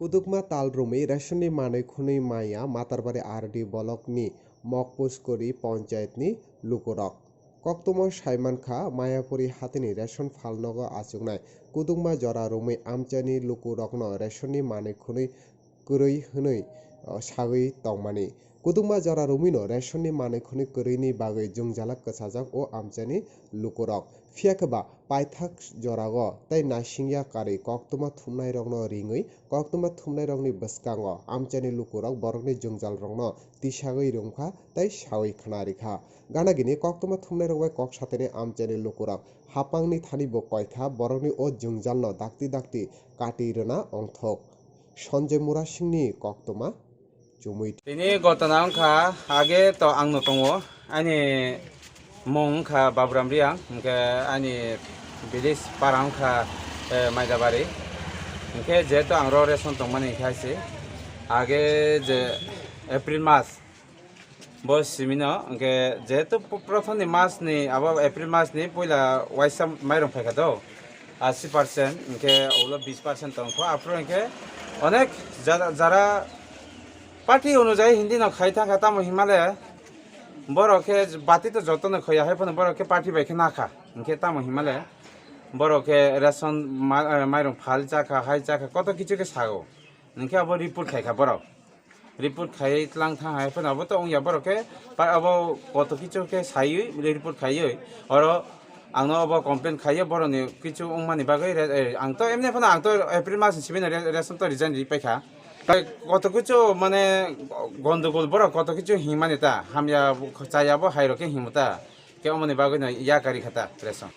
Kudukma talrumi রেশননি মানে খুনি মাইয়া মাতারবাড়ি আরডি বলকনি মকপুসকরি পঞ্চায়েতনি লুকুরক কক্তম সাইমান খা মায়াপুরি হাতিনি রেশন ফালনগ আচুকনায় কুদুকমা জরা রুমি আমচানি লুকুরকন রেশননি মানে খুনি কুরৈ হनै সাগৈ তংমানি Kudungma jora rumino রেশননি মানে খুনি কুরৈনি বাগৈ জংজালাক কসাজাক ও আমচানি লুকুরক ফিয়াকবা পাইথাক জরাগ তাই নাসিংয়া কারি কক্তমা থুমনাই রংন রিঙৈ কক্তমা থুমনাই রংনি বসকাঙ্গ আমচানি লুকুরক বরকনি জংজাল রংন তিসাগৈ রংখা তাই সাগৈ খানারিখা গানাগিনি কক্তমা থুমনাই রংবাই কক সাথেনি আমচানি লুকুরক হাপাংনি থানি বো কয়খা বরকনি ও জংজালন দাক্তি দাক্তি কাটি রনা অংথক Sanjay Mura সিংনি কক্তমা Ini gotana angka age to angno tongo ani mong kha babram riang ke ani bilis parang kha maidabari ke je to angro reson tong mani khaise age je April mas bos simino ke je to prothom ni mas ni abo April mas ni poila waisa mairong pheka do 80% ke ola 20% tongko apro ke onek jara party অনুযায়ী হিন্দি ন খাই থাকা তাম হিমালয় বড়কে বাতি তো যতন খয়া হয় phone বড়কে party বাইকে না খা ইনকে তাম হিমালয় বড়কে রেশন মাইরং ফাল চাখা হাই চাখা কত কিছুকে সাগো ইনকে আবার রিপোর্ট খাইখা বড় রিপোর্ট খাই লাং থা হাই ফোন আবার তো ইয়া বড়কে আবার কত কিছুকে সাই রিপোর্ট খাইই আর आंनो अब कमप्लेन खायो बरनि किछु उमानि बागै आं तो एमने फना आं तो एप्रिल मास सिबिन रेशन तो रिजाइन रिपाइखा কত কিছু মানে গন্ডগোল বড় কত কিছু হিমানিতা হামিয়া চাইয়াবো হাইরকে হিমতা কেউ মানে বাগৈ না ইয়া কারি খাতা রেশন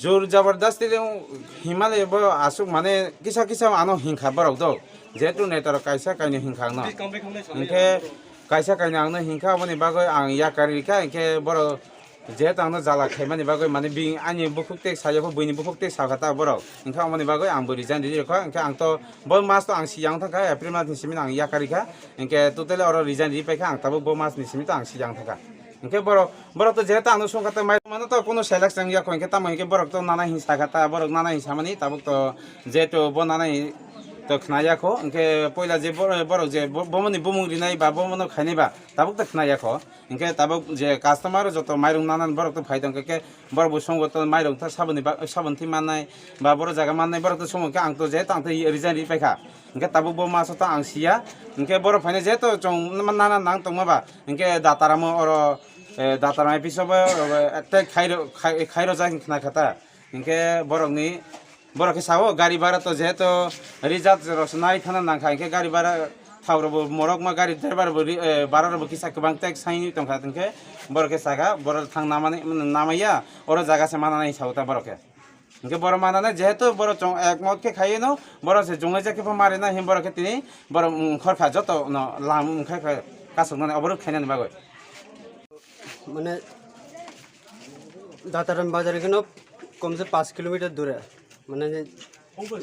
জোর জবরদস্তি হিমালয় বড় আসুক মানে কিসা কিসা আনো হিংখা বড় দ যেহেতু নেতার কাইসা কাইনে হিংখা ন ইনকে কাইসা কাইনে আংনো হিংখা মানে বাগৈ আং ইয়া কারিখা ইনকে বড় যেহেতু আংনো জালা খাইমানি বাগৈ মানে বি আনি বুকুকতে সাইয়াবো বইনি বুকুকতে সাখাতা বড় ইনকা মানে বাগৈ আং বরি জান রিখা ইনকা আং তো ব মাস তো আং সিয়াং থাকা এপ্রিল মাস নিসিমিন আং ইয়া কারিখা ইনকে টোটালি অর রিজাइन রিপাইখা আং তাবো ব মাস নিসিমি তো আং সিয়াং থাকা ইনকে বড় বড় তো যেহেতু আংনো সংখাতে মাই মানে তো কোনো সেলেক্ট সাং ইয়া কইনকে তাম ইনকে বড় তো নানা হিংসা খাতা বড় নানা হিংসামানি তাবো তো যেহেতু ব নানা তো খানায়াখো ইনকে পয়লা যে বড় যে বমনি বুমুং রিনাই বা বমনো খাইনাইবা তাবো তো খানায়াখো ইনকে তাবো যে কাস্টমার যত মাইরং নানান বড় তো ফাইদং কে বড় সঙ্গত মাইরং তা সাবনথি মাননাই বা বড় জায়গা মাননাই বড় তো সমকে আং তো যে তাং তো রিজাइन রিপাইখা ইনকে তাবো ব মাস তো আং সিয়া ইনকে বড় ফাইনে যে তো চং নানা নাং তংমাবা ইনকে দাতারামো অর দাতারাম পিছব একটা খাইরো জাগিন খানা খাতা ইনকে বড়নি বড়কে সাবো গাড়ি ভাড়া তো যেহেতু রিজার্ভ রসনাই থানা নাংখা ইনকে গাড়ি ভাড়া थावरबो मरक मा गाड़ी ड्राइवरबो बारारबो किसा गोबां टेक्स साइनि तंखा तंखे बरके सागा बर थां नामाया और जागा से मानानै सावता बरके इनके बर मानानै जेहेतु बर चं एकमत के खायो न बर से जंगे जाके मारे ना हिम बरके तिनि बर खरखा जत न लाम खाय कासनानै अबर खायनानै बागै माने दाताराम बाजार केनो कम से 5 किलोमीटर दूर है माने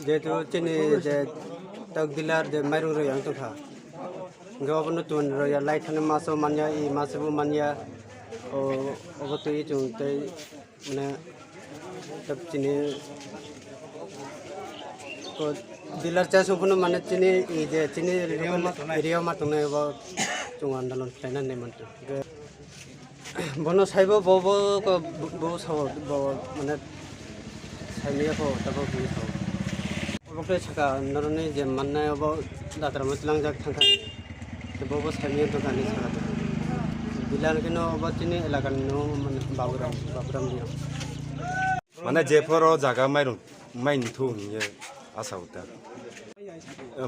जेहेतु चिनी जे तक दिलार जे माइरं रयां तंखा गावनो तुन रया लाइथाने मासो मानिया इ मासबो मानिया ओ अबतो इ जोंते माने तब चिनी को दिलार चासोखनो माने चिनी इ जे चिनी एरिया मा तने बा जों आन्दोलन खालायनानै मानतो बनो साइबो बबो को बो साव बो माने साइनिया को तब बो साव बकरे छका नरने जे मानना अब दातरा मतलांग जाक थांखा बबो साइनिया तो गानि छका बिलान केनो अब चिनी एलाका नो माने बाबुराम दिया माने जेफोरो जागा माइनि थौ नि आसाउता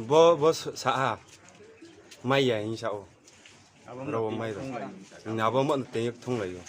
बो सा माइया हिसाव रव माइरो नाबो मन ते थंलायो